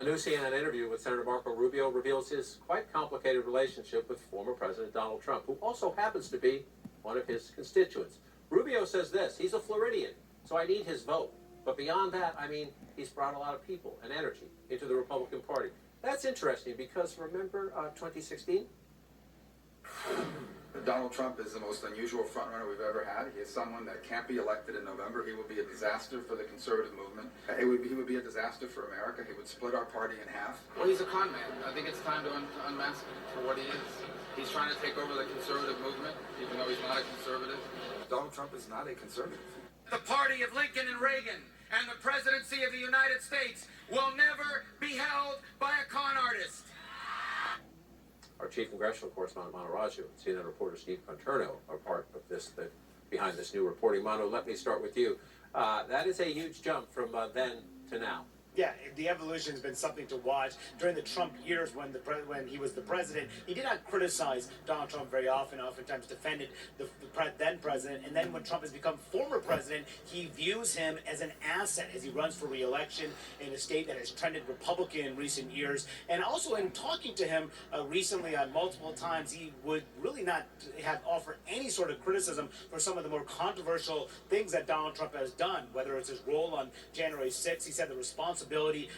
A new CNN interview with Senator Marco Rubio reveals his quite complicated relationship with former President Donald Trump, who also happens to be one of his constituents. Rubio says this: he's a Floridian, so I need his vote. But beyond that, I mean, he's brought a lot of people and energy into the Republican Party. That's interesting because remember 2016? Donald Trump is the most unusual frontrunner we've ever had. He is someone that can't be elected in November. He will be a disaster for the conservative movement. He would be a disaster for America. He would split our party in half. Well, he's a con man. I think it's time to unmask him for what he is. He's trying to take over the conservative movement, even though he's not a conservative. Donald Trump is not a conservative. The party of Lincoln and Reagan and the presidency of the United States will never be held by a con artist. Our chief congressional correspondent, Mano Raju, and CNN reporter Steve Conterno are part of this, behind this new reporting. Mano, let me start with you. That is a huge jump from then to now. Yeah, the evolution has been something to watch. During the Trump years, when he was the president, he did not criticize Donald Trump very often. Oftentimes defended the then president. And then when Trump has become former president, he views him as an asset as he runs for re-election in a state that has trended Republican in recent years. And also in talking to him recently on multiple times, he would really not have offered any sort of criticism for some of the more controversial things that Donald Trump has done, whether it's his role on January 6th. He said the responsibility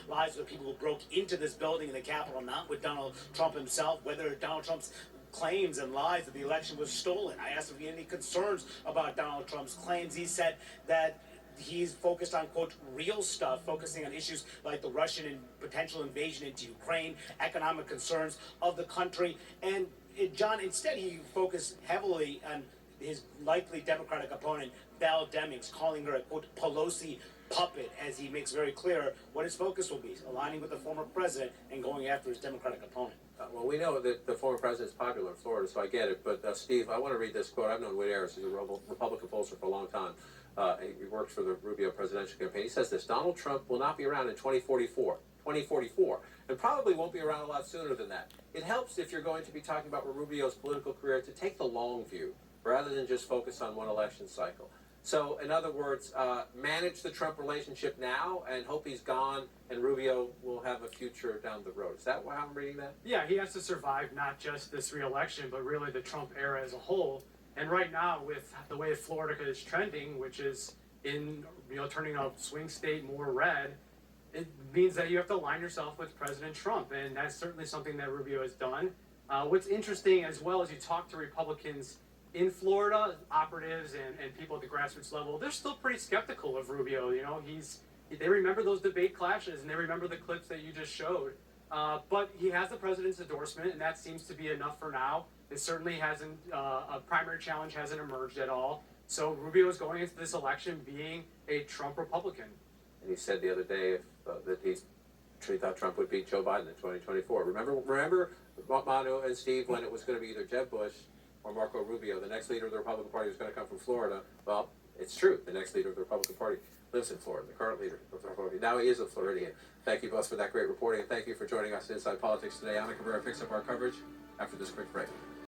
lies with people who broke into this building in the Capitol, not with Donald Trump himself, whether Donald Trump's claims and lies that the election was stolen. I asked if he had any concerns about Donald Trump's claims. He said that he's focused on, quote, real stuff, focusing on issues like the Russian and potential invasion into Ukraine, economic concerns of the country. And John, instead he focused heavily on his likely Democratic opponent, Val Demings, calling her a, quote, Pelosi puppet, as he makes very clear what his focus will be, aligning with the former president and going after his Democratic opponent. Well, we know that the former president is popular in Florida, so I get it. But, Steve, I want to read this quote. I've known Whit Ayers. He's a Republican pollster for a long time. He worked for the Rubio presidential campaign. He says this: Donald Trump will not be around in 2044, and probably won't be around a lot sooner than that. It helps, if you're going to be talking about Rubio's political career, to take the long view rather than just focus on one election cycle. So, in other words, manage the Trump relationship now and hope he's gone and Rubio will have a future down the road. Is that how I'm reading that? Yeah, he has to survive not just this re-election, but really the Trump era as a whole. And right now, with the way Florida is trending, which is turning a swing state more red, it means that you have to align yourself with President Trump, and that's certainly something that Rubio has done. What's interesting, as well as you talk to Republicans in Florida, operatives and people at the grassroots level, they're still pretty skeptical of Rubio. They remember those debate clashes and they remember the clips that you just showed. But he has the president's endorsement, and that seems to be enough for now. It certainly hasn't, a primary challenge hasn't emerged at all. So Rubio is going into this election being a Trump Republican. And he said the other day that he thought Trump would beat Joe Biden in 2024. Remember, Manu and Steve, when it was going to be either Jeb Bush or Marco Rubio, the next leader of the Republican Party was going to come from Florida. Well, it's true. The next leader of the Republican Party lives in Florida, the current leader of the Republican Party. Now he is a Floridian. Thank you both for that great reporting, and thank you for joining us in Inside Politics today. Anna Cabrera picks up our coverage after this quick break.